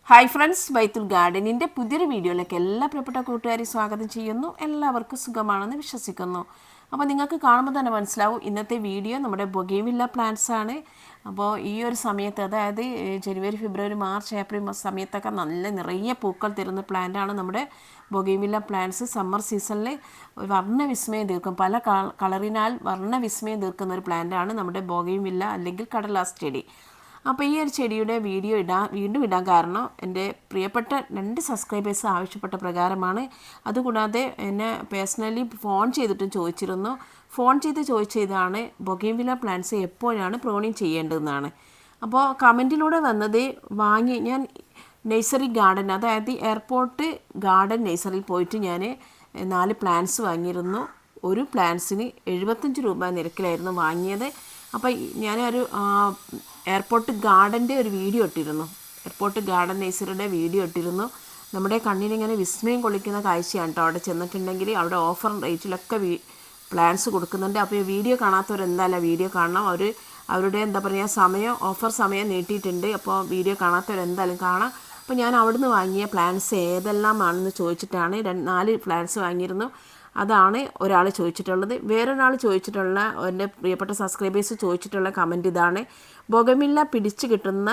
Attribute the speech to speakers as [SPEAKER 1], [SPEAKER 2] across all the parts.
[SPEAKER 1] Hi friends, ബൈത്തുൽ ഗാർഡനിൻ്റെ പുതിയൊരു വീഡിയോയിലേക്ക് എല്ലാ പ്രിയപ്പെട്ട കൂട്ടുകാരെയും സ്വാഗതം ചെയ്യുന്നു. എല്ലാവർക്കും സുഖമാണെന്ന് വിശ്വസിക്കുന്നു. അപ്പോൾ നിങ്ങൾക്ക് കാണുമ്പോൾ തന്നെ മനസ്സിലാവും ഇന്നത്തെ വീഡിയോ നമ്മുടെ ബൊഗെയിൻവില്ല പ്ലാന്റ്സ് ആണ്. അപ്പോൾ ഈ ഒരു സമയത്ത്, അതായത് ജനുവരി, ഫെബ്രുവരി, മാർച്ച്, ഏപ്രിൽ സമയത്തൊക്കെ നല്ല നിറയെ പൂക്കൾ തരുന്ന പ്ലാന്റാണ് നമ്മുടെ ബൊഗെയിൻവില്ല പ്ലാന്റ്സ്. സമ്മർ സീസണിൽ വർണ്ണവിസ്മയം തീർക്കും, പല കളറിനാൽ വർണ്ണവിസ്മയം തീർക്കുന്ന ഒരു പ്ലാന്റാണ് നമ്മുടെ ബൊഗെയിൻവില്ല അല്ലെങ്കിൽ കടലാസ് ചെടി. അപ്പോൾ ഈ ഒരു ചെടിയുടെ വീഡിയോ വീണ്ടും ഇടാൻ കാരണം എൻ്റെ പ്രിയപ്പെട്ട 2 സബ്സ്ക്രൈബേഴ്സ് ആവശ്യപ്പെട്ട പ്രകാരമാണ്. അതുകൂടാതെ എന്നെ പേഴ്സണലി ഫോൺ ചെയ്തിട്ടും ചോദിച്ചിരുന്നു. ഫോൺ ചെയ്ത് ചോദിച്ചതാണ് ബൊഗെയിൻവില്ല പ്ലാന്റ്സ് എപ്പോഴാണ് പ്രൂണിങ് ചെയ്യേണ്ടതെന്നാണ്. അപ്പോൾ കമൻറ്റിലൂടെ വന്നത് ഞാൻ നഴ്സറി ഗാർഡൻ, അതായത് എയർപോർട്ട് ഗാർഡൻ നഴ്സറിയിൽ പോയിട്ട് ഞാൻ 4 പ്ലാന്റ്സ് വാങ്ങിയിരുന്നു. ഒരു പ്ലാന്റ്സിന് 75 രൂപ നിരക്കിലായിരുന്നു വാങ്ങിയത്. അപ്പോൾ ഞാനൊരു എയർപോർട്ട് ഗാർഡൻ്റെ ഒരു വീഡിയോ ഇട്ടിരുന്നു, എയർപോർട്ട് ഗാർഡൻ നഴ്സറിയുടെ വീഡിയോ ഇട്ടിരുന്നു. നമ്മുടെ കണ്ണിനിങ്ങനെ വിസ്മയം കൊള്ളിക്കുന്ന കാഴ്ചയാണ് കേട്ടോ. അവിടെ ചെന്നിട്ടുണ്ടെങ്കിൽ അവിടെ ഓഫർ റേറ്റിലൊക്കെ പ്ലാൻസ് കൊടുക്കുന്നുണ്ട്. അപ്പോൾ ഈ വീഡിയോ കാണാത്തവരെന്തായാലും വീഡിയോ കാണണം. അവരുടെ എന്താ പറയുക ഓഫർ സമയം നീട്ടിയിട്ടുണ്ട്. അപ്പോൾ വീഡിയോ കാണാത്തവരെന്തായാലും കാണാം. അപ്പോൾ ഞാൻ അവിടുന്ന് വാങ്ങിയ പ്ലാൻസ് ഏതെല്ലാമാണെന്ന് ചോദിച്ചിട്ടാണ് 4 പ്ലാൻസ് വാങ്ങിയിരുന്നു. അതാണ് ഒരാൾ ചോദിച്ചിട്ടുള്ളത്. വേറൊരാൾ ചോദിച്ചിട്ടുള്ള, എൻ്റെ പ്രിയപ്പെട്ട സബ്സ്ക്രൈബേഴ്സ് ചോദിച്ചിട്ടുള്ള കമൻറ്റ് ഇതാണ്: ബൊഗെയിൻവില്ല പിടിച്ച് കിട്ടുന്ന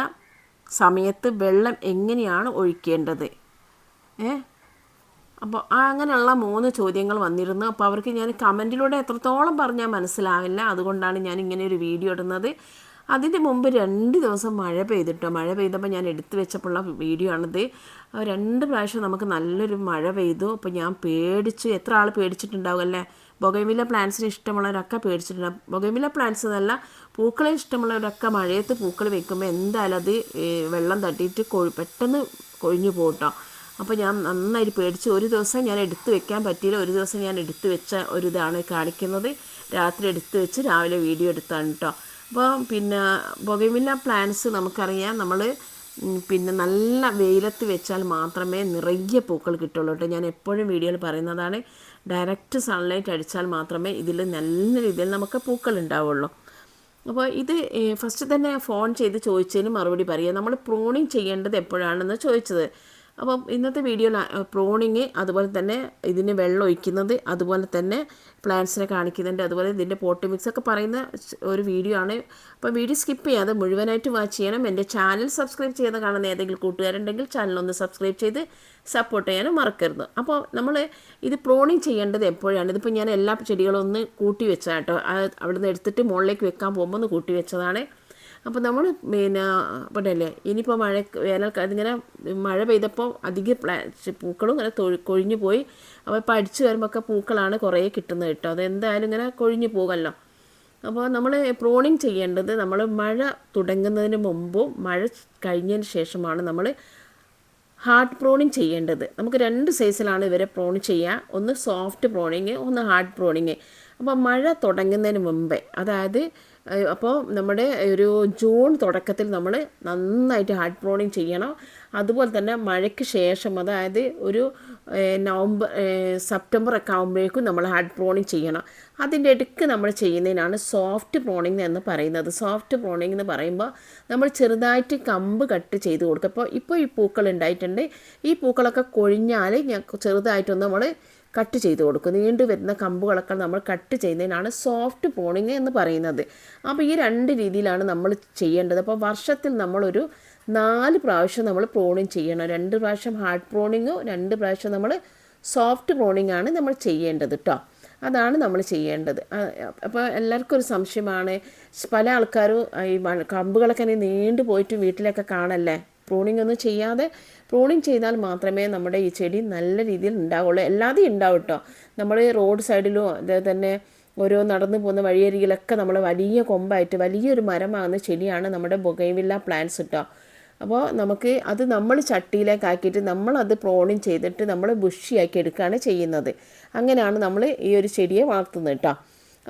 [SPEAKER 1] സമയത്ത് വെള്ളം എങ്ങനെയാണ് ഒഴിക്കേണ്ടത്? അപ്പോൾ അങ്ങനെയുള്ള 3 ചോദ്യങ്ങൾ വന്നിരുന്നു. അപ്പോൾ അവർക്ക് ഞാൻ കമൻറ്റിലൂടെ എത്രത്തോളം പറഞ്ഞാൽ മനസ്സിലാവില്ല, അതുകൊണ്ടാണ് ഞാൻ ഇങ്ങനെ ഒരു വീഡിയോ ഇടുന്നത്. അതിൻ്റെ മുമ്പ് 2 ദിവസം മഴ പെയ്തിട്ടോ. മഴ പെയ്തപ്പോൾ ഞാൻ എടുത്തു വെച്ചപ്പോഴുള്ള വീഡിയോ ആണിത്. 2 പ്രാവശ്യം നമുക്ക് നല്ലൊരു മഴ പെയ്തു. അപ്പോൾ ഞാൻ പേടിച്ചു. എത്ര ആൾ പേടിച്ചിട്ടുണ്ടാവും അല്ലേ? ബൊഗെയിൻവില്ല പ്ലാന്റ്സിന് ഇഷ്ടമുള്ളവരൊക്കെ പേടിച്ചിട്ടുണ്ടാകും. ബൊഗെയിൻവില്ല പ്ലാന്റ്സ് എന്നല്ല, പൂക്കളെ ഇഷ്ടമുള്ളവരൊക്കെ മഴയത്ത് പൂക്കൾ വെക്കുമ്പോൾ എന്തായാലും അത് വെള്ളം തട്ടിയിട്ട് പെട്ടെന്ന് കൊഴിഞ്ഞു പോകട്ടോ. അപ്പോൾ ഞാൻ നന്നായിട്ട് പേടിച്ച്. ഒരു ദിവസം ഞാൻ എടുത്തു വെക്കാൻ പറ്റിയില്ല. ഒരു ദിവസം ഞാൻ എടുത്തു വെച്ച ഒരു ഇതാണ് കാണിക്കുന്നത്. രാത്രി എടുത്തു വെച്ച് രാവിലെ വീഡിയോ എടുത്താണ് കേട്ടോ. അപ്പോൾ ബൊഗെയിൻവില്ല പ്ലാന്റ്സ് നമുക്കറിയാം, നമ്മൾ നല്ല വെയിലത്ത് വെച്ചാൽ മാത്രമേ നിറയെ പൂക്കൾ കിട്ടുള്ളൂ കേട്ടോ. ഞാൻ എപ്പോഴും വീഡിയോയിൽ പറയുന്നതാണ്, ഡയറക്റ്റ് സൺലൈറ്റ് അടിച്ചാൽ മാത്രമേ ഇതിൽ നല്ല രീതിയിൽ നമുക്ക് പൂക്കൾ ഉണ്ടാവുള്ളൂ. അപ്പോൾ ഇത് ഫസ്റ്റ് തന്നെ ഫോൺ ചെയ്ത് ചോദിച്ചതിന് മറുപടി പറയുക. നമ്മൾ പ്രൂണിങ് ചെയ്യേണ്ടത് എപ്പോഴാണെന്ന് ചോദിച്ചത്. അപ്പം ഇന്നത്തെ വീഡിയോയിൽ പ്രൂണിങ്, അതുപോലെ തന്നെ ഇതിന് വെള്ളം ഒഴിക്കുന്നത്, അതുപോലെ തന്നെ പ്ലാന്റ്സിനെ കാണിക്കുന്നുണ്ട്, അതുപോലെ ഇതിൻ്റെ പോട്ട് മിക്സ് ഒക്കെ പറയുന്ന ഒരു വീഡിയോ ആണ്. അപ്പോൾ വീഡിയോ സ്കിപ്പ് ചെയ്യാതെ മുഴുവനായിട്ട് വാച്ച് ചെയ്യണം. എൻ്റെ ചാനൽ സബ്സ്ക്രൈബ് ചെയ്ത് കാണുന്ന ഏതെങ്കിലും കൂട്ടുകാരുണ്ടെങ്കിൽ ചാനലൊന്ന് സബ്സ്ക്രൈബ് ചെയ്ത് സപ്പോർട്ട് ചെയ്യാനും മറക്കരുത്. അപ്പോൾ നമ്മൾ ഇത് പ്രൂണിങ് ചെയ്യേണ്ടത് എപ്പോഴാണ്? ഇതിപ്പോൾ ഞാൻ എല്ലാ ചെടികളും ഒന്ന് കൂട്ടി വെച്ചാൽ കേട്ടോ. അവിടെ നിന്ന് എടുത്തിട്ട് മുകളിലേക്ക് വെക്കാൻ പോകുമ്പോൾ ഒന്ന് കൂട്ടി വെച്ചതാണ്. അപ്പോൾ നമ്മൾ അല്ലേ ഇനിയിപ്പോൾ വേനൽക്കാലത്ത് ഇങ്ങനെ മഴ പെയ്തപ്പോൾ അധികം പൂക്കളും ഇങ്ങനെ കൊഴിഞ്ഞു പോയി. അപ്പോൾ ഇപ്പോൾ അടിച്ചു വരുമ്പോഴൊക്കെ പൂക്കളാണ് കുറേ കിട്ടുന്നത് കേട്ടോ. അതെന്തായാലും ഇങ്ങനെ കൊഴിഞ്ഞു പോകുമല്ലോ. അപ്പോൾ നമ്മൾ പ്രൂണിങ് ചെയ്യേണ്ടത് നമ്മൾ മഴ തുടങ്ങുന്നതിന് മുമ്പും മഴ കഴിഞ്ഞതിന് ശേഷമാണ് നമ്മൾ ഹാർഡ് പ്രൂണിങ് ചെയ്യേണ്ടത്. നമുക്ക് 2 സൈസിലാണ് ഇവരെ പ്രൂൺ ചെയ്യുക. ഒന്ന് സോഫ്റ്റ് പ്രൂണിങ്, ഒന്ന് ഹാർഡ് പ്രൂണിങ്. അപ്പോൾ മഴ തുടങ്ങുന്നതിന് മുമ്പേ, അതായത് അപ്പോൾ നമ്മുടെ ഒരു ജൂൺ തുടക്കത്തിൽ നമ്മൾ നന്നായിട്ട് ഹാർഡ് പ്രൂണിങ് ചെയ്യണം. അതുപോലെ തന്നെ മഴയ്ക്ക് ശേഷം, അതായത് ഒരു സെപ്റ്റംബർ ഒക്കെ ആകുമ്പോഴേക്കും നമ്മൾ ഹാർഡ് പ്രൂണിങ് ചെയ്യണം. അതിൻ്റെ ഇടയ്ക്ക് നമ്മൾ ചെയ്യുന്നതിനാണ് സോഫ്റ്റ് പ്രൂണിങ് എന്ന് പറയുന്നത്. സോഫ്റ്റ് പ്രൂണിങ് എന്ന് പറയുമ്പോൾ നമ്മൾ ചെറുതായിട്ട് കമ്പ് കട്ട് ചെയ്ത് കൊടുക്കുക. ഇപ്പോൾ ഈ പൂക്കൾ ഉണ്ടായിട്ടുണ്ട്. ഈ പൂക്കളൊക്കെ കൊഴിഞ്ഞാൽ ചെറുതായിട്ടൊന്ന് നമ്മൾ കട്ട് ചെയ്ത് കൊടുക്കും. നീണ്ടു വരുന്ന കമ്പുകളൊക്കെ നമ്മൾ കട്ട് ചെയ്യുന്നതിനാണ് സോഫ്റ്റ് പ്രൂണിങ് എന്ന് പറയുന്നത്. അപ്പോൾ ഈ 2 രീതിയിലാണ് നമ്മൾ ചെയ്യേണ്ടത്. അപ്പോൾ വർഷത്തിൽ നമ്മളൊരു 4 പ്രാവശ്യം നമ്മൾ പ്രൂണിങ് ചെയ്യണം. 2 പ്രാവശ്യം ഹാർഡ് പ്രൂണിങ്ങും 2 പ്രാവശ്യം നമ്മൾ സോഫ്റ്റ് പ്രൂണിങ് ആണ് നമ്മൾ ചെയ്യേണ്ടത് കേട്ടോ. അതാണ് നമ്മൾ ചെയ്യേണ്ടത്. അപ്പോൾ എല്ലാവർക്കും ഒരു സംശയമാണ്, പല ആൾക്കാരും ഈ കമ്പുകളൊക്കെ നീണ്ടു പോയിട്ട് വീട്ടിലൊക്കെ കാണല്ലേ. പ്രൂണിങ് ഒന്നും ചെയ്യാതെ, പ്രൂണിങ് ചെയ്താൽ മാത്രമേ നമ്മുടെ ഈ ചെടി നല്ല രീതിയിൽ ഉണ്ടാവുള്ളൂ. എല്ലാതെയും ഉണ്ടാവും കേട്ടോ. നമ്മൾ റോഡ് സൈഡിലും അതേപോലെ തന്നെ ഓരോ നടന്നു പോകുന്ന വഴിയരികിലൊക്കെ നമ്മൾ വലിയ കൊമ്പായിട്ട് വലിയൊരു മരമാകുന്ന ചെടിയാണ് നമ്മുടെ ബൊഗെയിൻവില്ല പ്ലാന്റ്സ് കേട്ടോ. അപ്പോൾ നമുക്ക് അത് നമ്മൾ ചട്ടിയിലേക്ക് ആക്കിയിട്ട് നമ്മളത് പ്രൂണിങ് ചെയ്തിട്ട് നമ്മൾ ബുഷിയാക്കി എടുക്കുകയാണ് ചെയ്യുന്നത്. അങ്ങനെയാണ് നമ്മൾ ഈ ഒരു ചെടിയെ വളർത്തുന്നത് കേട്ടോ.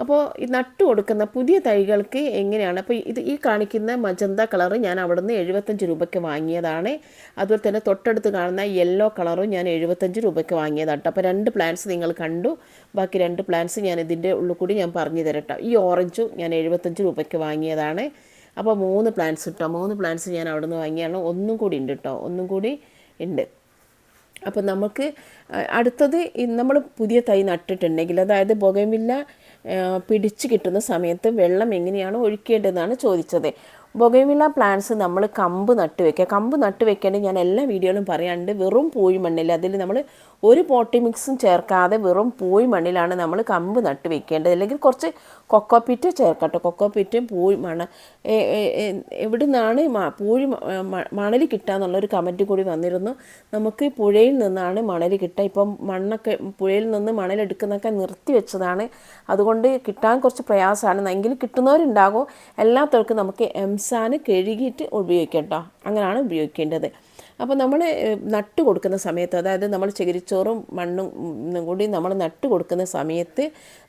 [SPEAKER 1] അപ്പോൾ ഈ നട്ടു കൊടുക്കുന്ന പുതിയ തൈകൾക്ക് എങ്ങനെയാണ്? അപ്പോൾ ഈ കാണിക്കുന്ന മജന്ത കളറ് ഞാൻ അവിടെ നിന്ന് 75 രൂപയ്ക്ക് വാങ്ങിയതാണ്. അതുപോലെ തന്നെ തൊട്ടടുത്ത് കാണുന്ന യെല്ലോ കളറും ഞാൻ 75 രൂപയ്ക്ക് വാങ്ങിയതാണ് കേട്ടോ. അപ്പോൾ 2 പ്ലാന്റ്സ് നിങ്ങൾ കണ്ടു. ബാക്കി 2 പ്ലാന്റ്സ് ഞാൻ ഇതിൻ്റെ ഉള്ളിൽ കൂടി ഞാൻ പറഞ്ഞു തരട്ടോ. ഈ ഓറഞ്ചും ഞാൻ 75 രൂപയ്ക്ക് വാങ്ങിയതാണ്. അപ്പോൾ 3 പ്ലാന്റ്സ് കേട്ടോ, 3 പ്ലാന്റ്സ് ഞാൻ അവിടെ നിന്ന് വാങ്ങിയാണ്. ഒന്നും കൂടി ഉണ്ട് കേട്ടോ, ഒന്നും കൂടി ഉണ്ട്. അപ്പോൾ നമുക്ക് അടുത്തത് നമ്മൾ പുതിയ തൈ നട്ടിട്ടുണ്ടെങ്കിൽ, അതായത് ബൊഗൈൻവില്ല പിടിച്ച് കിട്ടുന്ന സമയത്ത് വെള്ളം എങ്ങനെയാണ് ഒഴിക്കേണ്ടതെന്നാണ് ചോദിച്ചത്. ബൊഗൈൻവില്ല പ്ലാന്റ്സ് നമ്മൾ കമ്പ് നട്ട് വെക്കുക. കമ്പ് നട്ട് വെക്കേണ്ടത് ഞാൻ എല്ലാ വീഡിയോയിലും പറയാറുണ്ട്. വെറും പൂഴി മണ്ണിൽ, അതിൽ നമ്മൾ ഒരു പോട്ടി മിക്സും ചേർക്കാതെ വെറും പൂഴി മണ്ണിലാണ് നമ്മൾ കമ്പ് നട്ട് വെക്കേണ്ടത്. അല്ലെങ്കിൽ കുറച്ച് കൊക്കോപ്പിറ്റ് ചേർക്കട്ടെ. കൊക്കോപ്പിറ്റും പൂഴി എവിടെ നിന്നാണ് പൂഴി മണൽ കിട്ടുക എന്നുള്ളൊരു കമൻറ്റ് കൂടി വന്നിരുന്നു. നമുക്ക് പുഴയിൽ നിന്നാണ് മണൽ കിട്ടുക. ഇപ്പം മണ്ണൊക്കെ പുഴയിൽ നിന്ന് മണലെടുക്കുന്നതൊക്കെ നിർത്തി വെച്ചതാണ്, അതുകൊണ്ട് കിട്ടാൻ കുറച്ച് പ്രയാസമാണ്. എങ്കിലും കിട്ടുന്നവരുണ്ടാകും. എല്ലാത്തവർക്കും നമുക്ക് എംസാന് കഴുകിയിട്ട് ഉപയോഗിക്കാം കേട്ടോ, അങ്ങനെയാണ് ഉപയോഗിക്കേണ്ടത്. അപ്പോൾ നമ്മൾ നട്ട് കൊടുക്കുന്ന സമയത്ത്, അതായത് നമ്മൾ ചകിരിച്ചോറും മണ്ണും കൂടി നമ്മൾ നട്ട് കൊടുക്കുന്ന സമയത്ത്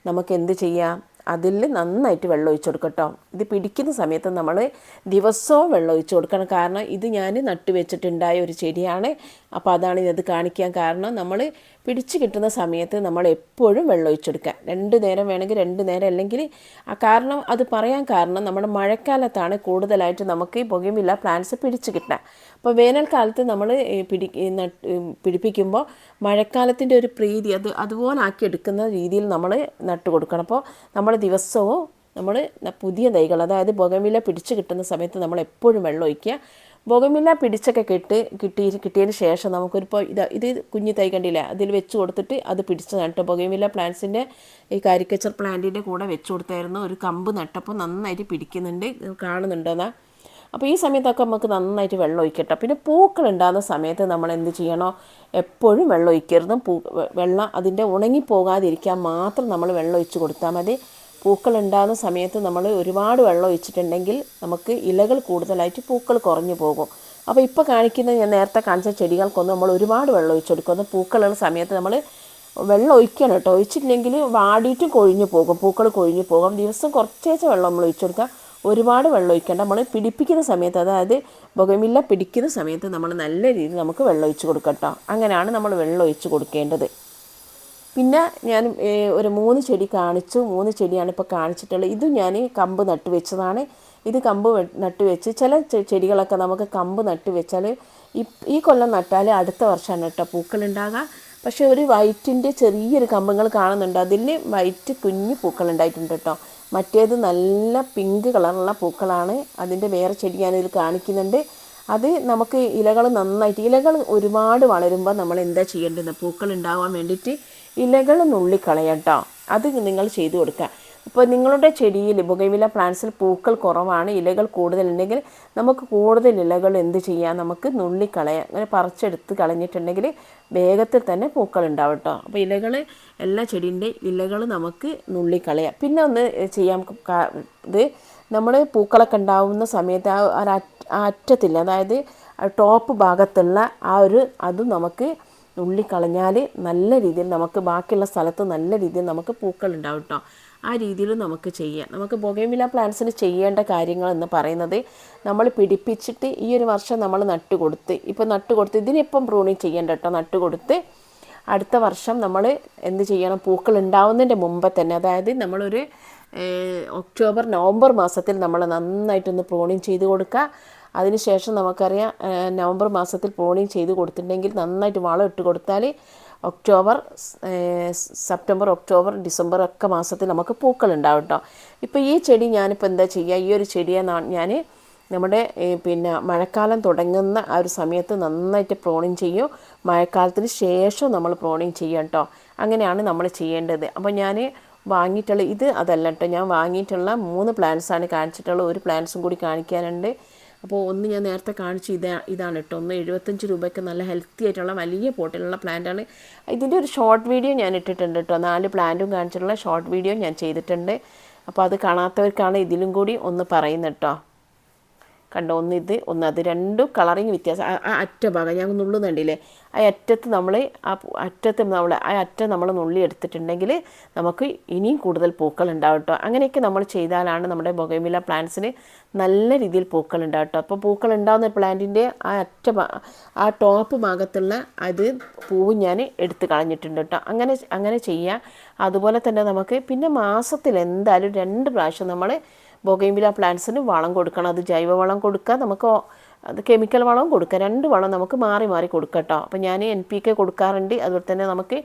[SPEAKER 1] നമുക്ക് എന്ത് ചെയ്യാം, അതിൽ നന്നായിട്ട് വെള്ളം ഒഴിച്ച് കൊടുക്കട്ടോ. ഇത് പിടിക്കുന്ന സമയത്ത് നമ്മൾ ദിവസവും വെള്ളം ഒഴിച്ച് കൊടുക്കണം. കാരണം ഇത് ഞാൻ നട്ട് വെച്ചിട്ടുണ്ടായ ഒരു ചെടിയാണ്. അപ്പോൾ അതാണ് ഇത് കാണിക്കാൻ കാരണം. നമ്മൾ പിടിച്ച് കിട്ടുന്ന സമയത്ത് നമ്മൾ എപ്പോഴും വെള്ളം ഒഴിച്ചെടുക്കുക. 2 നേരം വേണമെങ്കിൽ 2 നേരം, അല്ലെങ്കിൽ കാരണം അത് പറയാൻ കാരണം നമ്മുടെ മഴക്കാലത്താണ് കൂടുതലായിട്ട് നമുക്ക് ഈ ബൊഗൈൻവില്ല പ്ലാന്റ്സ് പിടിച്ച് കിട്ടുക. അപ്പോൾ വേനൽക്കാലത്ത് നമ്മൾ പിടിപ്പിക്കുമ്പോൾ മഴക്കാലത്തിൻ്റെ ഒരു പ്രീതി അതുപോലെ ആക്കി എടുക്കുന്ന രീതിയിൽ നമ്മൾ നട്ട് കൊടുക്കണം. അപ്പോൾ നമ്മൾ ദിവസവും നമ്മൾ പുതിയ തൈകൾ, അതായത് ബൊഗൈൻവില്ല പിടിച്ച് കിട്ടുന്ന സമയത്ത് നമ്മൾ എപ്പോഴും വെള്ളം ഒഴിക്കുക. ബൊഗൈൻവില്ല പിടിച്ചൊക്കെ കിട്ടിയതിന് ശേഷം നമുക്കൊരിപ്പോൾ ഇത് കുഞ്ഞു തൈ കണ്ടില്ല, അതിൽ വെച്ച് കൊടുത്തിട്ട് അത് പിടിച്ച് നട്ട് ബൊഗൈൻവില്ല പ്ലാന്റ്സിൻ്റെ ഈ കാരിക്കച്ചർ പ്ലാന്റിൻ്റെ കൂടെ വെച്ച് കൊടുത്തായിരുന്നു. ഒരു കമ്പ് നട്ടപ്പോൾ നന്നായിട്ട് പിടിക്കുന്നുണ്ട്, കാണുന്നുണ്ടോന്നാ. അപ്പോൾ ഈ സമയത്തൊക്കെ നമുക്ക് നന്നായിട്ട് വെള്ളം ഒഴിക്കട്ടെ. പിന്നെ പൂക്കൾ ഉണ്ടാകുന്ന സമയത്ത് നമ്മൾ എന്ത് ചെയ്യണോ, എപ്പോഴും വെള്ളം ഒഴിക്കരുത്. വെള്ളം അതിൻ്റെ ഉണങ്ങിപ്പോകാതിരിക്കാൻ മാത്രം നമ്മൾ വെള്ളം ഒഴിച്ച് കൊടുത്താൽ മതി. പൂക്കൾ ഉണ്ടാകുന്ന സമയത്ത് നമ്മൾ ഒരുപാട് വെള്ളം ഒഴിച്ചിട്ടുണ്ടെങ്കിൽ നമുക്ക് ഇലകൾ കൂടുതലായിട്ട് പൂക്കൾ കുറഞ്ഞു പോകും. അപ്പോൾ ഇപ്പോൾ കാണിക്കുന്ന ഞാൻ നേരത്തെ കാണിച്ച ചെടികൾക്കൊന്നും നമ്മൾ ഒരുപാട് വെള്ളം ഒഴിച്ച് കൊടുക്കുന്നു. പൂക്കളുള്ള സമയത്ത് നമ്മൾ വെള്ളം ഒഴിക്കണം കേട്ടോ. ഒഴിച്ചിട്ടില്ലെങ്കിൽ വാടിയിട്ടും കൊഴിഞ്ഞു പോകും, പൂക്കൾ കൊഴിഞ്ഞു പോകും. ദിവസം കുറച്ചേച്ച് വെള്ളം നമ്മൾ ഒഴിച്ച് കൊടുക്കുക, ഒരുപാട് വെള്ളം ഒഴിക്കേണ്ട. നമ്മൾ പിടിപ്പിക്കുന്ന സമയത്ത്, അതായത് ബൊഗൈൻവില്ല പിടിക്കുന്ന സമയത്ത് നമ്മൾ നല്ല രീതിയിൽ നമുക്ക് വെള്ളം ഒഴിച്ച് കൊടുക്കട്ടോ. അങ്ങനെയാണ് നമ്മൾ വെള്ളം ഒഴിച്ച് കൊടുക്കേണ്ടത്. പിന്നെ ഞാൻ ഒരു 3 ചെടി കാണിച്ചു. 3 ചെടിയാണ് ഇപ്പോൾ കാണിച്ചിട്ടുള്ളത്. ഇത് ഞാൻ കമ്പ് നട്ട് വെച്ചതാണ്. ഇത് കമ്പ് നട്ട് വെച്ച്, ചില ചെടികളൊക്കെ നമുക്ക് കമ്പ് നട്ട് വെച്ചാൽ ഈ കൊല്ലം നട്ടാൽ അടുത്ത വർഷമാണ് കേട്ടോ പൂക്കളുണ്ടാകുക. പക്ഷേ ഒരു വൈറ്റിൻ്റെ ചെറിയൊരു കമ്പുകൾ കാണുന്നുണ്ട്, അതിൽ വൈറ്റ് കുഞ്ഞു പൂക്കൾ ഉണ്ടായിട്ടുണ്ട് കേട്ടോ. മറ്റേത് നല്ല പിങ്ക് കളറുള്ള പൂക്കളാണ്. അതിൻ്റെ വേറെ ചെടി ഞാനിതിൽ കാണിക്കുന്നുണ്ട്. അത് നമുക്ക് ഇലകൾ നന്നായിട്ട്, ഇലകൾ ഒരുപാട് വളരുമ്പോൾ നമ്മൾ എന്താ ചെയ്യേണ്ടത്, പൂക്കൾ ഉണ്ടാകാൻ വേണ്ടിയിട്ട് ഇലകൾ നുള്ളിക്കളയാം കേട്ടോ. അത് നിങ്ങൾ ചെയ്തു കൊടുക്കുക. ഇപ്പോൾ നിങ്ങളുടെ ചെടിയിൽ ബൊഗൈൻവില്ല പ്ലാന്റ്സിൽ പൂക്കൾ കുറവാണ്, ഇലകൾ കൂടുതലുണ്ടെങ്കിൽ നമുക്ക് കൂടുതൽ ഇലകൾ എന്ത് ചെയ്യാം, നമുക്ക് നുള്ളിക്കളയാം. അങ്ങനെ പറിച്ചെടുത്ത് കളഞ്ഞിട്ടുണ്ടെങ്കിൽ വേഗത്തിൽ തന്നെ പൂക്കൾ ഉണ്ടാവും കേട്ടോ. അപ്പോൾ എല്ലാ ചെടീൻ്റെ ഇലകൾ നമുക്ക് നുള്ളിക്കളയാം. പിന്നെ ഒന്ന് ചെയ്യാം, ഇത് നമ്മൾ പൂക്കളൊക്കെ ഉണ്ടാവുന്ന സമയത്ത് ആ അറ്റത്തില്ല, അതായത് ടോപ്പ് ഭാഗത്തുള്ള അതും നമുക്ക് നുള്ളിക്കളഞ്ഞാൽ നല്ല രീതിയിൽ നമുക്ക് ബാക്കിയുള്ള സ്ഥലത്ത് നല്ല രീതിയിൽ നമുക്ക് പൂക്കൾ ഉണ്ടാവും കേട്ടോ. ആ രീതിയിൽ നമുക്ക് ചെയ്യാം. നമുക്ക് ബൊഗൈൻവില്ല പ്ലാന്റ്സിന് ചെയ്യേണ്ട കാര്യങ്ങൾ എന്ന് പറയുന്നത്, നമ്മൾ പിടിപ്പിച്ചിട്ട് ഈ ഒരു വർഷം നമ്മൾ നട്ടുകൊടുത്ത്, ഇപ്പോൾ നട്ടുകൊടുത്ത് ഇതിനിപ്പം പ്രൂണിങ് ചെയ്യേണ്ട കേട്ടോ. നട്ടുകൊടുത്ത് അടുത്ത വർഷം നമ്മൾ എന്ത് ചെയ്യണം, പൂക്കൾ ഉണ്ടാവുന്നതിൻ്റെ മുമ്പ് തന്നെ, അതായത് നമ്മളൊരു ഒക്ടോബർ നവംബർ മാസത്തിൽ നമ്മൾ നന്നായിട്ടൊന്ന് പ്രൂണിങ് ചെയ്ത് കൊടുക്കുക. അതിനുശേഷം നമുക്കറിയാം നവംബർ മാസത്തിൽ പ്രൂണിങ് ചെയ്ത് കൊടുത്തിട്ടുണ്ടെങ്കിൽ നന്നായിട്ട് വളം ഇട്ട് കൊടുത്താൽ സെപ്റ്റംബർ ഒക്ടോബർ ഡിസംബർ ഒക്കെ മാസത്തിൽ നമുക്ക് പൂക്കൾ ഉണ്ടാവും കേട്ടോ. ഇപ്പോൾ ഈ ചെടി ഞാനിപ്പോൾ എന്താ ചെയ്യുക, ഈ ഒരു ചെടിയെ ഞാൻ നമ്മുടെ പിന്നെ മഴക്കാലം തുടങ്ങുന്ന ആ ഒരു സമയത്ത് നന്നായിട്ട് പ്രൂണിങ് ചെയ്യും. മഴക്കാലത്തിന് ശേഷം നമ്മൾ പ്രൂണിങ് ചെയ്യും കേട്ടോ. അങ്ങനെയാണ് നമ്മൾ ചെയ്യേണ്ടത്. അപ്പോൾ ഞാൻ വാങ്ങിയിട്ടുള്ള ഇത് അതല്ല കേട്ടോ, ഞാൻ വാങ്ങിയിട്ടുള്ള 3 പ്ലാന്റ്സാണ് കാണിച്ചിട്ടുള്ളത്. ഒരു പ്ലാന്റ്സും കൂടി കാണിക്കാനുണ്ട്. അപ്പോൾ ഒന്ന് ഞാൻ നേരത്തെ കാണിച്ചു, ഇതാണ് കേട്ടോ. ഒന്ന് 75 രൂപയ്ക്ക് നല്ല ഹെൽത്തി ആയിട്ടുള്ള വലിയ പോട്ടിലുള്ള പ്ലാന്റാണ്. ഇതിൻ്റെ ഒരു ഷോർട്ട് വീഡിയോ ഞാൻ ഇട്ടിട്ടുണ്ട് കേട്ടോ. 4 പ്ലാന്റും കാണിച്ചിട്ടുള്ള ഷോർട്ട് വീഡിയോ ഞാൻ ചെയ്തിട്ടുണ്ട്. അപ്പോൾ അത് കാണാത്തവർക്കാണ് ഇതിലും കൂടി ഒന്ന് പറയുന്നത് കേട്ടോ. കണ്ടോ, ഒന്ന് ഇത് ഒന്ന് അത്, രണ്ടും കളറിങ് വ്യത്യാസം. ആ അറ്റ ഭാഗം ഞാൻ നുള്ളുന്നുണ്ടില്ലേ, ആ അറ്റത്ത് നമ്മൾ ആ അറ്റം നമ്മൾ നുള്ളി എടുത്തിട്ടുണ്ടെങ്കിൽ നമുക്ക് ഇനിയും കൂടുതൽ പൂക്കൾ ഉണ്ടാവും കേട്ടോ. അങ്ങനെയൊക്കെ നമ്മൾ ചെയ്താലാണ് നമ്മുടെ ബൊഗൈൻവില്ല പ്ലാന്റ്സിന് നല്ല രീതിയിൽ പൂക്കൾ ഉണ്ടാവും കേട്ടോ. അപ്പോൾ പൂക്കൾ ഉണ്ടാകുന്ന പ്ലാന്റിൻ്റെ ആ ടോപ്പ് ഭാഗത്തുള്ള പൂവ് ഞാൻ എടുത്ത് കളഞ്ഞിട്ടുണ്ട് കേട്ടോ. അങ്ങനെ ചെയ്യുക. അതുപോലെ തന്നെ നമുക്ക് പിന്നെ മാസത്തിൽ എന്തായാലും 2 പ്രാവശ്യം നമ്മൾ ബൊഗെയിൻവില്ല പ്ലാന്റ്സിന് വളം കൊടുക്കണം. അത് ജൈവവളം കൊടുക്കുക, നമുക്ക് അത് കെമിക്കൽ വളവും കൊടുക്കുക. 2 വളം നമുക്ക് മാറി മാറി കൊടുക്കാം കേട്ടോ. അപ്പോൾ ഞാൻ NPK കൊടുക്കാറുണ്ട്. അതുപോലെ തന്നെ നമുക്ക്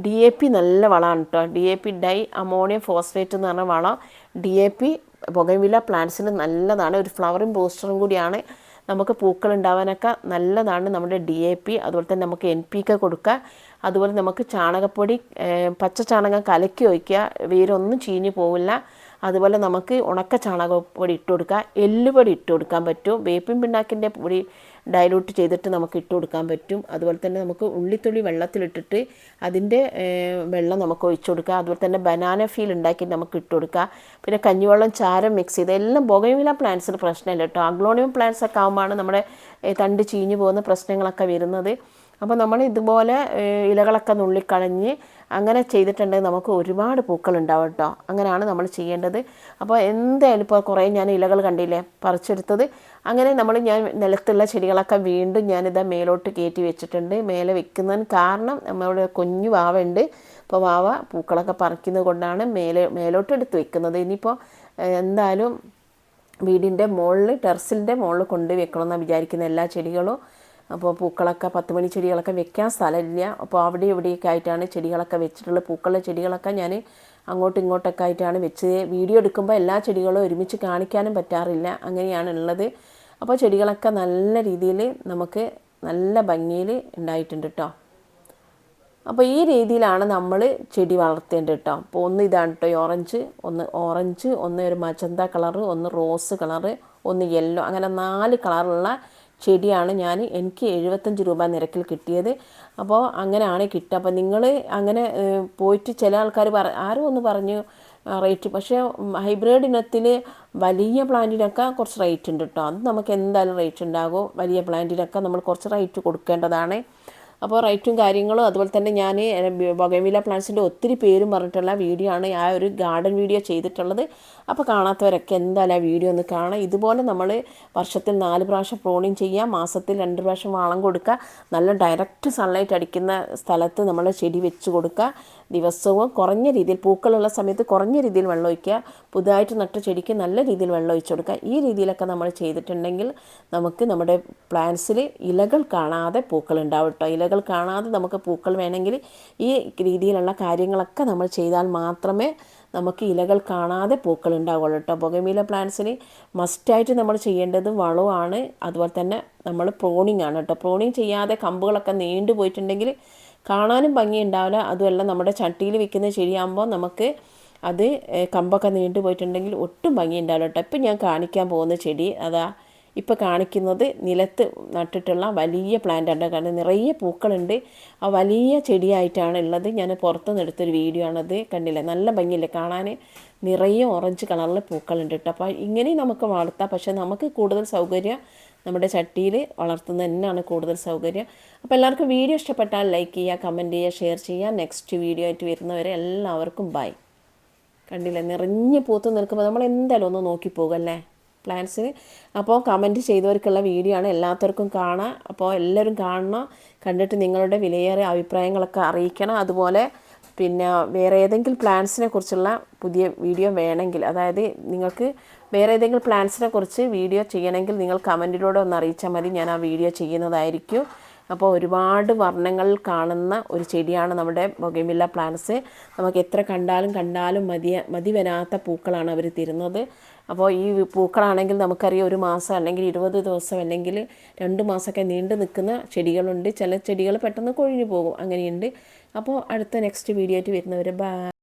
[SPEAKER 1] DAP നല്ല വളമാണ് കേട്ടോ. DAP ഡൈ അമോണിയം ഫോസ്ഫേറ്റ് എന്ന് പറഞ്ഞ വളം. DAP ബൊഗെയിൻവില്ല പ്ലാന്റ്സിന് നല്ലതാണ്, ഒരു ഫ്ലവറിങ് ബൂസ്റ്ററും കൂടിയാണ്. നമുക്ക് പൂക്കൾ ഉണ്ടാവാനൊക്കെ നല്ലതാണ് നമ്മുടെ DAP. അതുപോലെ തന്നെ നമുക്ക് NPK കൊടുക്കുക. അതുപോലെ നമുക്ക് ചാണകപ്പൊടി, പച്ച ചാണകം കലക്കി ഒഴിക്കുക, വേരൊന്നും ചീഞ്ഞു പോവില്ല. അതുപോലെ നമുക്ക് ഉണക്ക ചാണകപ്പൊടി ഇട്ട് കൊടുക്കുക, എല്ലുപൊടി ഇട്ട് കൊടുക്കാൻ പറ്റും, വേപ്പിൻ പിണ്ണാക്കിൻ്റെ പൊടി ഡൈലൂട്ട് ചെയ്തിട്ട് നമുക്ക് ഇട്ട് കൊടുക്കാൻ പറ്റും. അതുപോലെ തന്നെ നമുക്ക് ഉള്ളിത്തുള്ളി വെള്ളത്തിലിട്ടിട്ട് അതിൻ്റെ വെള്ളം നമുക്ക് ഒഴിച്ചു കൊടുക്കുക. അതുപോലെ തന്നെ ബനാന ഫീൽ ഉണ്ടാക്കി നമുക്ക് ഇട്ട് കൊടുക്കുക. പിന്നെ കഞ്ഞിവെള്ളം ചാരം മിക്സ് ചെയ്ത് എല്ലാം ബൊഗെയിൻവില്ല പ്ലാന്റ്സിന് പ്രശ്നമില്ല കേട്ടോ. അഗ്ലോണിയം പ്ലാന്റ്സ് ഒക്കെ ആകുമ്പോഴാണ് നമ്മുടെ തണ്ട് ചീഞ്ഞു പോകുന്ന പ്രശ്നങ്ങളൊക്കെ വരുന്നത്. അപ്പോൾ നമ്മൾ ഇതുപോലെ ഇലകളൊക്കെ നുള്ളിക്കളഞ്ഞ് അങ്ങനെ ചെയ്തിട്ടുണ്ടെങ്കിൽ നമുക്ക് ഒരുപാട് പൂക്കൾ ഉണ്ടാവും കേട്ടോ. അങ്ങനെയാണ് നമ്മൾ ചെയ്യേണ്ടത്. അപ്പോൾ എന്തായാലും ഇപ്പോൾ കുറേ ഞാൻ ഇലകൾ കണ്ടില്ലേ പറിച്ചെടുത്തത്. അങ്ങനെ ഞാൻ നിലത്തുള്ള ചെടികളൊക്കെ വീണ്ടും ഞാനിതാ മേലോട്ട് കയറ്റി വെച്ചിട്ടുണ്ട്. മേലെ വെക്കുന്നതിന് കാരണം നമ്മുടെ കുഞ്ഞു വാവയുണ്ട്. അപ്പോൾ വാവ പൂക്കളൊക്കെ പറിക്കുന്നത് കൊണ്ടാണ് മേലോട്ട് എടുത്ത് വെക്കുന്നത്. ഇനിയിപ്പോൾ എന്തായാലും വീടിൻ്റെ മുകളിൽ ടെറസിൻ്റെ മുകളിൽ കൊണ്ട് വെക്കണമെന്നാണ് വിചാരിക്കുന്ന എല്ലാ ചെടികളും. അപ്പോൾ പൂക്കളൊക്കെ 10 മണി ചെടികളൊക്കെ വെക്കാൻ സ്ഥലമില്ല. അപ്പോൾ അവിടെ ഇവിടെയൊക്കെ ആയിട്ടാണ് ചെടികളൊക്കെ വെച്ചിട്ടുള്ളത്. പൂക്കളുടെ ചെടികളൊക്കെ ഞാൻ അങ്ങോട്ടും ഇങ്ങോട്ടൊക്കെ ആയിട്ടാണ് വെച്ചത്. വീഡിയോ എടുക്കുമ്പോൾ എല്ലാ ചെടികളും ഒരുമിച്ച് കാണിക്കാനും പറ്റാറില്ല, അങ്ങനെയാണ് ഉള്ളത്. അപ്പോൾ ചെടികളൊക്കെ നല്ല രീതിയിൽ നമുക്ക് നല്ല ഭംഗിയിൽ ഉണ്ടായിട്ടുണ്ട് കേട്ടോ. അപ്പോൾ ഈ രീതിയിലാണ് നമ്മൾ ചെടി വളർത്തേണ്ടത് കേട്ടോ. അപ്പോൾ ഒന്ന് ഇതാണ് കേട്ടോ ഓറഞ്ച്, ഒന്ന് ഒരു മജന്ത കളറ്, ഒന്ന് റോസ് കളറ്, ഒന്ന് യെല്ലോ, അങ്ങനെ 4 കളറുള്ള ചെടിയാണ് എനിക്ക് 75 രൂപ നിരക്കിൽ കിട്ടിയത്. അപ്പോൾ അങ്ങനെയാണ് കിട്ടുക. അപ്പോൾ നിങ്ങൾ അങ്ങനെ പോയിട്ട് ചില ആൾക്കാർ ആരും ഒന്ന് പറഞ്ഞു റേറ്റ്, പക്ഷേ ഹൈബ്രിഡ് ഇനത്തിൽ വലിയ പ്ലാന്റിനൊക്കെ കുറച്ച് റേറ്റ് ഉണ്ട് കേട്ടോ. അത് നമുക്ക് എന്തായാലും റേറ്റ് ഉണ്ടാകും. വലിയ പ്ലാന്റിനൊക്കെ നമ്മൾ കുറച്ച് റേറ്റ് കൊടുക്കേണ്ടതാണ്. അപ്പോൾ റേറ്റും കാര്യങ്ങളും അതുപോലെ തന്നെ ഞാൻ ബൊഗെയിൻവില്ല പ്ലാന്റ്സിൻ്റെ ഒത്തിരി പേരും പറഞ്ഞിട്ടുള്ള വീഡിയോ ആണ് ആ ഒരു ഗാർഡൻ വീഡിയോ ചെയ്തിട്ടുള്ളത്. അപ്പോൾ കാണാത്തവരൊക്കെ എന്തായാലും ആ വീഡിയോ ഒന്ന് കാണാം. ഇതുപോലെ നമ്മൾ വർഷത്തിൽ 4 പ്രാവശ്യം പ്രൂണിങ് ചെയ്യുക, മാസത്തിൽ 2 പ്രാവശ്യം വളം കൊടുക്കുക, നല്ല ഡയറക്റ്റ് സൺലൈറ്റ് അടിക്കുന്ന സ്ഥലത്ത് നമ്മൾ ചെടി വെച്ച് കൊടുക്കുക. ദിവസവും കുറഞ്ഞ രീതിയിൽ പൂക്കളുള്ള സമയത്ത് കുറഞ്ഞ രീതിയിൽ വെള്ളം ഒഴിക്കുക, പുതുതായിട്ട് നട്ട ചെടിക്ക് നല്ല രീതിയിൽ വെള്ളം ഒഴിച്ചു കൊടുക്കുക. ഈ രീതിയിലൊക്കെ നമ്മൾ ചെയ്തിട്ടുണ്ടെങ്കിൽ നമുക്ക് നമ്മുടെ പ്ലാന്റ്സിൽ ഇലകൾ കാണാതെ പൂക്കൾ ഉണ്ടാവും കേട്ടോ. ഇലകൾ കാണാതെ നമുക്ക് പൂക്കൾ വേണമെങ്കിൽ ഈ രീതിയിലുള്ള കാര്യങ്ങളൊക്കെ നമ്മൾ ചെയ്താൽ മാത്രമേ നമുക്ക് ഇലകൾ കാണാതെ പൂക്കൾ ഉണ്ടാവുള്ളൂ കേട്ടോ. ബൊഗെയിൻവില്ല പ്ലാന്റ്സിന് മസ്റ്റായിട്ട് നമ്മൾ ചെയ്യേണ്ടത് വളമാണ്, അതുപോലെ തന്നെ നമ്മൾ പ്രൂണിങ് ആണ് കേട്ടോ. പ്രൂണിങ് ചെയ്യാതെ കമ്പുകളൊക്കെ നീണ്ടു പോയിട്ടുണ്ടെങ്കിൽ കാണാനും ഭംഗി ഉണ്ടാവില്ല. അതുമല്ല നമ്മുടെ ചട്ടിയിൽ വെക്കുന്ന ചെടിയാകുമ്പോൾ നമുക്ക് അത് കമ്പൊക്കെ നീണ്ടു പോയിട്ടുണ്ടെങ്കിൽ ഒട്ടും ഭംഗി ഉണ്ടാവില്ല കേട്ടോ. ഇപ്പം ഞാൻ കാണിക്കാൻ പോകുന്ന ചെടി ഇപ്പോൾ കാണിക്കുന്നത് നിലത്ത് നട്ടിട്ടുള്ള വലിയ പ്ലാന്റാണ്. കാരണം നിറയെ പൂക്കളുണ്ട്. ആ വലിയ ചെടിയായിട്ടാണ് ഉള്ളത്. ഞാൻ പുറത്തുനിന്ന് എടുത്തൊരു വീഡിയോ ആണത്. കണ്ടില്ലേ, നല്ല ഭംഗിയില്ലേ കാണാൻ, നിറയെ ഓറഞ്ച് കളറിൽ പൂക്കളുണ്ട് കേട്ടോ. അപ്പോൾ ഇങ്ങനെ നമുക്ക് വളർത്താം. പക്ഷേ നമുക്ക് കൂടുതൽ സൗകര്യം നമ്മുടെ ചട്ടിയിൽ വളർത്തുന്നത് തന്നെയാണ് കൂടുതൽ സൗകര്യം. അപ്പോൾ എല്ലാവർക്കും വീഡിയോ ഇഷ്ടപ്പെട്ടാൽ ലൈക്ക് ചെയ്യുക, കമൻറ്റ് ചെയ്യുക, ഷെയർ ചെയ്യുക. നെക്സ്റ്റ് വീഡിയോ ആയിട്ട് വരുന്നവരെ എല്ലാവർക്കും ബൈ. കണ്ടില്ലേ, നിറഞ്ഞ് പൂത്ത് നിൽക്കുമ്പോൾ നമ്മൾ എന്തായാലും ഒന്ന് നോക്കിപ്പോകല്ലേ പ്ലാന്റ്സിന്. അപ്പോൾ കമൻറ്റ് ചെയ്തവർക്കുള്ള വീഡിയോ ആണ്, എല്ലാവർക്കും കാണാം. അപ്പോൾ എല്ലാവരും കാണണം, കണ്ടിട്ട് നിങ്ങളുടെ വിലയേറിയ അഭിപ്രായങ്ങളൊക്കെ അറിയിക്കണം. അതുപോലെ പിന്നെ വേറെ ഏതെങ്കിലും പ്ലാന്റ്സിനെ കുറിച്ചുള്ള പുതിയ വീഡിയോ വേണമെങ്കിൽ, അതായത് നിങ്ങൾക്ക് വേറെ ഏതെങ്കിലും പ്ലാന്റ്സിനെ കുറിച്ച് വീഡിയോ ചെയ്യണമെങ്കിൽ നിങ്ങൾ കമൻറ്റിലൂടെ ഒന്ന് അറിയിച്ചാൽ മതി, ഞാൻ ആ വീഡിയോ ചെയ്യുന്നതായിരിക്കും. അപ്പോൾ ഒരുപാട് വർണ്ണങ്ങളിൽ കാണുന്ന ഒരു ചെടിയാണ് നമ്മുടെ ബൊഗെയിൻവില്ല പ്ലാന്റ്സ്. നമുക്ക് എത്ര കണ്ടാലും മതി വരാത്ത പൂക്കളാണ് അവർ തരുന്നത്. അപ്പോൾ ഈ പൂക്കളാണെങ്കിൽ നമുക്കറിയാം 1 മാസം അല്ലെങ്കിൽ 20 ദിവസം അല്ലെങ്കിൽ 2 മാസമൊക്കെ നീണ്ടു നിൽക്കുന്ന ചെടികളുണ്ട്. ചില ചെടികൾ പെട്ടെന്ന് കൊഴിഞ്ഞു പോകും, അങ്ങനെയുണ്ട്. അപ്പോൾ അടുത്ത നെക്സ്റ്റ് വീഡിയോ ആയിട്ട് വരുന്നവരെ ബൈ.